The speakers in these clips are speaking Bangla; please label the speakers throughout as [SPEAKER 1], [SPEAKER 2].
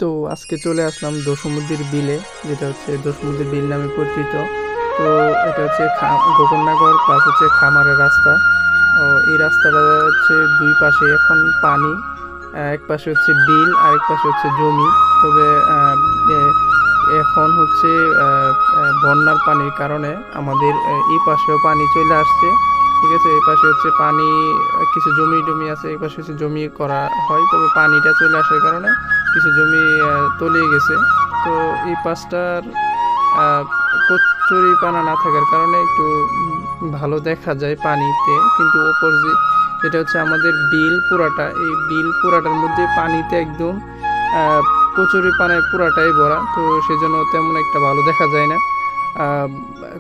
[SPEAKER 1] তো আজকে চলে আসলাম দোসমুদ্দির বিলে, যেটা হচ্ছে দোসমুদ্দির বিল নামে পরিচিত। তো এটা হচ্ছে গোকর্ণনগর প্লাস হচ্ছে খামারের রাস্তা। এই রাস্তাটা হচ্ছে দুই পাশে এখন পানি। এক পাশে হচ্ছে বিল, আরেক পাশে হচ্ছে জমি। তবে এ- এখন হচ্ছে বন্যার পানির কারণে আমাদের এই পাশেও পানি চলে আসছে। ঠিক আছে, এই পাশে হচ্ছে পানি, কিছু জমি টমি আছে, এই পাশে হচ্ছে জমি করা হয়, তবে পানিটা চলে আসার কারণে কিছু জমি তলিয়ে গেছে। তো এই পাশটার কচুরিপানা না থাকার কারণে একটু ভালো দেখা যায় পানিতে, কিন্তু ওপর যেটা হচ্ছে আমাদের বিল পুরাটা, এই বিল পুরাটার মধ্যে পানিতে একদম কচুরিপানায় পুরাটাই ভরা, তো সেজন্য তেমন একটা ভালো দেখা যায় না।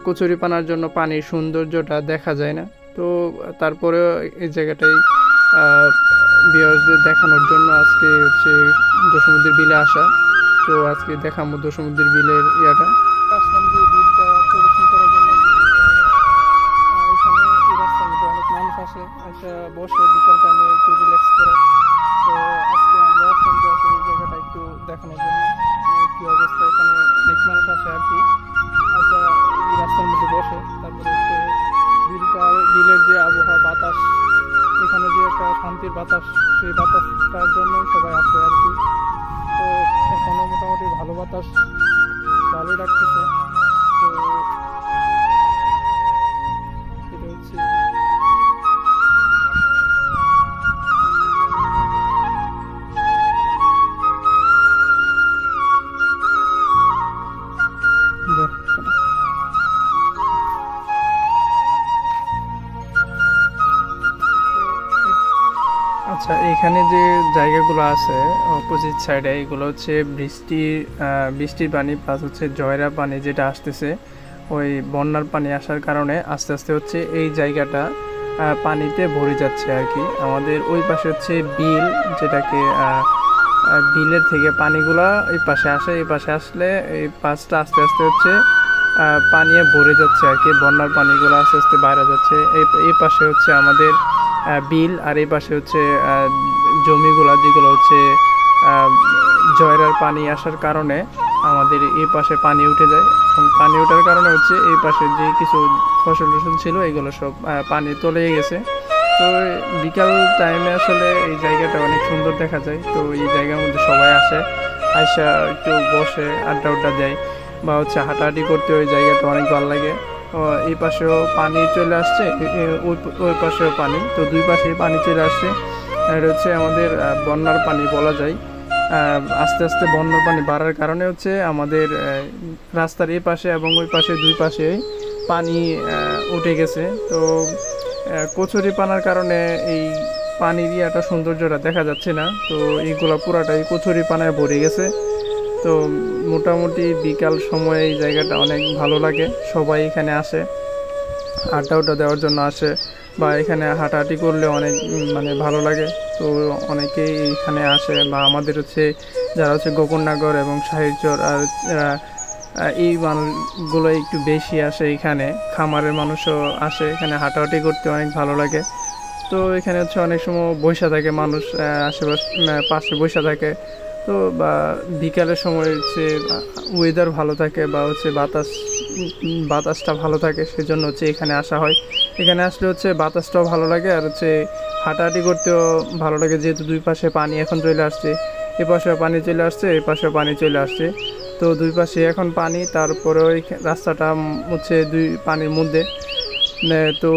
[SPEAKER 1] কচুরিপানার জন্য পানির সৌন্দর্যটা দেখা যায় না। তো তারপরেও এই জায়গাটাই ভিউয়ার্সদের দেখানোর জন্য আজকে হচ্ছে দোসমুদ্দির বিলে আসা। তো আজকে দেখাবো দোসমুদ্দির বিলের ইয়াটা। আসলাম যে বিলটা পরিদর্শন করার জন্য। এখানে এই রাস্তার মধ্যে অনেক মানুষ আসে, এসে বসে বিকাল টাইমে একটু রিল্যাক্স করে। তো আজকে আমরা আসলাম যে আসলে এই জায়গাটা একটু দেখানোর জন্য কী অবস্থা। এখানে অনেক মানুষ আসে আর কি, আচ্ছা এই রাস্তার মধ্যে বসে। তারপরে হচ্ছে বিলের যে আবহাওয়া, বাতাস, এখানে যে একটা শান্তির বাতাস, সেই বাতাসটার জন্য সবাই আসে আর কি। তো এখনও মোটামুটি ভালো বাতাস, ভালোই লাগতেছে। তো এটা হচ্ছে আচ্ছা, এখানে যে জায়গাগুলো আছে অপোজিট সাইডে, এগুলো হচ্ছে বৃষ্টির পানি প্লাস হচ্ছে জয়রা পানি যেটা আসতেছে, ওই বন্যার পানি আসার কারণে আস্তে আস্তে হচ্ছে এই জায়গাটা পানিতে ভরে যাচ্ছে আর কি। আমাদের ওই পাশে হচ্ছে বিল, যেটাকে বিলের থেকে পানিগুলা এই পাশে আসে, এই পাশে আসলে এই পাশটা আস্তে আস্তে হচ্ছে পানিয়ে ভরে যাচ্ছে আর কি। বন্যার পানিগুলো আস্তে আস্তে বাইরে যাচ্ছে। এই পাশে হচ্ছে আমাদের বিল, আর এই পাশে হচ্ছে জমিগুলা, যেগুলো হচ্ছে আহ, জয়রার পানি আসার কারণে আমাদের এই পাশে পানি উঠে যায়, এবং পানি ওঠার কারণে হচ্ছে এই পাশে যে কিছু ফসল টসল ছিল এগুলো সব পানি তলিয়ে গেছে। তো বিকাল টাইমে আসলে এই জায়গাটা অনেক সুন্দর দেখা যায়। তো এই জায়গার মধ্যে সবাই আসে, আইসা একটু বসে আড্ডা উড্ডা দেয়, বা হচ্ছে হাঁটাহাঁটি করতে ওই জায়গাটা অনেক ভালো লাগে। এই পাশেও পানি চলে আসছে, ওই পাশেও পানি, তো দুই পাশে পানি চলে আসছে। এটা হচ্ছে আমাদের বন্যার পানি বলা যায়। আস্তে আস্তে বন্যার পানি বাড়ার কারণে হচ্ছে আমাদের রাস্তার এই পাশে এবং ওই পাশে দুই পাশে পানি উঠে গেছে। তো কচুরিপানার কারণে এই পানির ইয়াটা সৌন্দর্যটা দেখা যাচ্ছে না। তো এইগুলা পুরাটাই কচুরিপানায় ভরে গেছে। তো মোটামুটি বিকাল সময়ে এই জায়গাটা অনেক ভালো লাগে, সবাই এখানে আসে, আড্ডা উড্ডা দেওয়ার জন্য আসে, বা এখানে হাঁটাহাঁটি করলে অনেক মানে ভালো লাগে। তো অনেকেই এখানে আসে, বা আমাদের হচ্ছে যারা হচ্ছে গোকর্ণনগর এবং শাহিরচর আর এই মানুষগুলো একটু বেশি আসে এখানে। খামারের মানুষও আসে এখানে, হাঁটাহাঁটি করতে অনেক ভালো লাগে। তো এখানে হচ্ছে অনেক সময় বসে থাকে মানুষ, আশেপাশে পাশে বসে থাকে। তো বা বিকালের সময় হচ্ছে ওয়েদার ভালো থাকে, বা হচ্ছে বাতাসটা ভালো থাকে, সেজন্য হচ্ছে এখানে আসা হয়। এখানে আসলে হচ্ছে বাতাসটাও ভালো লাগে, আর হচ্ছে হাঁটাহাঁটি করতেও ভালো লাগে, যেহেতু দুই পাশে পানি এখন চলে আসছে। এ পাশেও পানি চলে আসছে, এই পাশেও পানি চলে আসছে। তো দুই পাশে এখন পানি, তারপরে ওই রাস্তাটা হচ্ছে দুই পানির মধ্যে। তো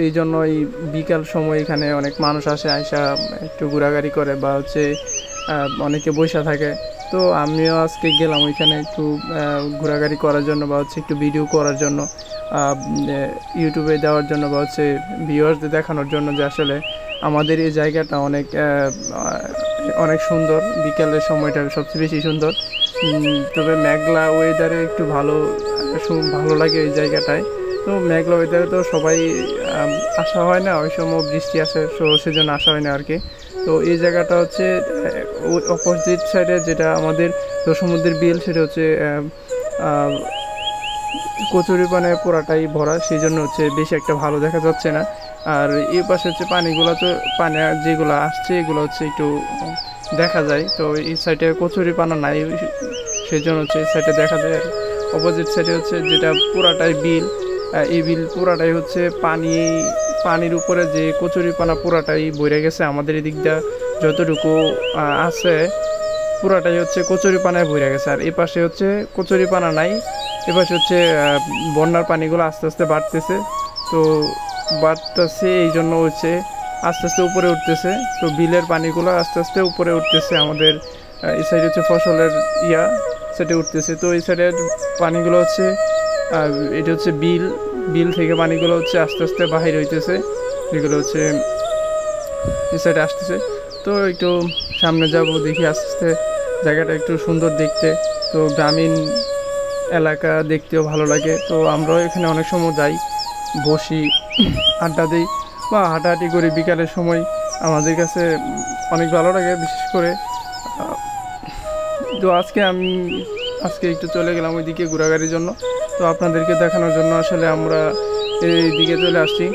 [SPEAKER 1] এই জন্য এই বিকাল সময় এখানে অনেক মানুষ আসে, আইসা একটু ঘোরাঘুরি করে, বা হচ্ছে অনেকে বসে থাকে। তো আমিও আজকে গেলাম ওইখানে একটু ঘোরাঘুরি করার জন্য, বা হচ্ছে একটু ভিডিও করার জন্য, ইউটিউবে দেওয়ার জন্য, বা হচ্ছে ভিউয়ার্সদের দেখানোর জন্য যে আসলে আমাদের এই জায়গাটা অনেক অনেক সুন্দর। বিকালের সময়টা সবচেয়ে বেশি সুন্দর। তবে মেঘলা ওয়েদারে একটু ভালো লাগে এই জায়গাটায়। তো মেঘলা ওয়েদারে তো সবাই আসা হয় না, ওই সময় বৃষ্টি আসে, সেজন্য আসা হয় না আর কি। তো এই জায়গাটা হচ্ছে অপোজিট সাইডে যেটা আমাদের সমুদ্রের বিল, সেটা হচ্ছে কচুরিপানায় পুরাটাই ভরা, সেই জন্য হচ্ছে বেশি একটা ভালো দেখা যাচ্ছে না। আর এই পাশে হচ্ছে পানিগুলো, তো পানি যেগুলো আসছে এগুলো হচ্ছে একটু দেখা যায়। তো এই সাইডে কচুরিপানা নাই, সেই জন্য হচ্ছে এই সাইডে দেখা যায়। আর অপোজিট সাইডে হচ্ছে যেটা পুরাটাই বিল, এই বিল পুরাটাই হচ্ছে পানির উপরে যে কচুরিপানা পুরাটাই বইরে গেছে। আমাদের এদিক দিয়ে যতটুকু আছে পুরাটাই হচ্ছে কচুরিপানায় বইরে গেছে। আর এই পাশে হচ্ছে কচুরিপানা নাই, এপাশে হচ্ছে বন্যার পানিগুলো আস্তে আস্তে বাড়তেছে। তো বাড়তেছে এই জন্য হচ্ছে আস্তে আস্তে উপরে উঠতেছে। তো বিলের পানিগুলো আস্তে আস্তে উপরে উঠতেছে। আমাদের এই সাইড হচ্ছে ফসলের সেটে উঠতেছে। তো এই সাইডের পানিগুলো হচ্ছে এটা হচ্ছে বিল থেকে পানিগুলো হচ্ছে আস্তে আস্তে বাহির হইতেছে, যেগুলো হচ্ছে এই সাইডে আসতেছে। তো একটু সামনে যাব, দেখি আস্তে আস্তে জায়গাটা একটু সুন্দর দেখতে। তো গ্রামীণ এলাকা দেখতেও ভালো লাগে। তো আমরাও এখানে অনেক সময় যাই, বসি, আড্ডা দিই বা হাঁটাহাঁটি করি বিকালের সময়। আমাদের কাছে অনেক ভালো লাগে, বিশেষ করে তো আজকে একটু চলে গেলাম ওইদিকে ঘোরাঘুরির জন্য। তো আপনাদেরকে দেখানোর জন্য আসলে আমরা এই দিকে চলে আসছি।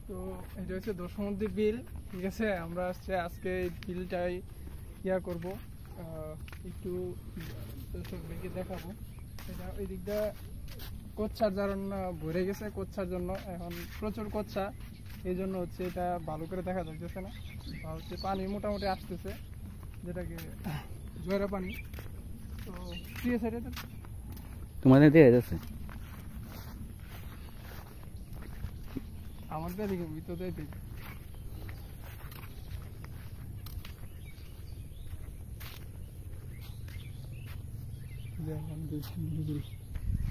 [SPEAKER 1] তো এটা হচ্ছে দোসমুদ্দি বিল, ঠিক আছে। আমরা হচ্ছে আজকে এই বিলটাই করবো, একটু দর্শকদেরকে দেখাবো। এটা ওই দিকটা কোচ্ছার জন্য ভরে গেছে, কোচ্ছার জন্য এখন প্রচুর কোচ্ছা, এই জন্য হচ্ছে এটা ভালো করে দেখা যাচ্ছে না। আর হচ্ছে পানি মোটামুটি আসতেছে, যেটাকে জয়রা পানি। তো ঠিক আছে, এটা
[SPEAKER 2] তোমাদের দিয়ে যাচ্ছে
[SPEAKER 1] আমাদের দিকে ভিতরে দিকে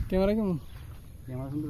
[SPEAKER 1] ক্যামেরা কেমন?
[SPEAKER 2] আমার শুনতে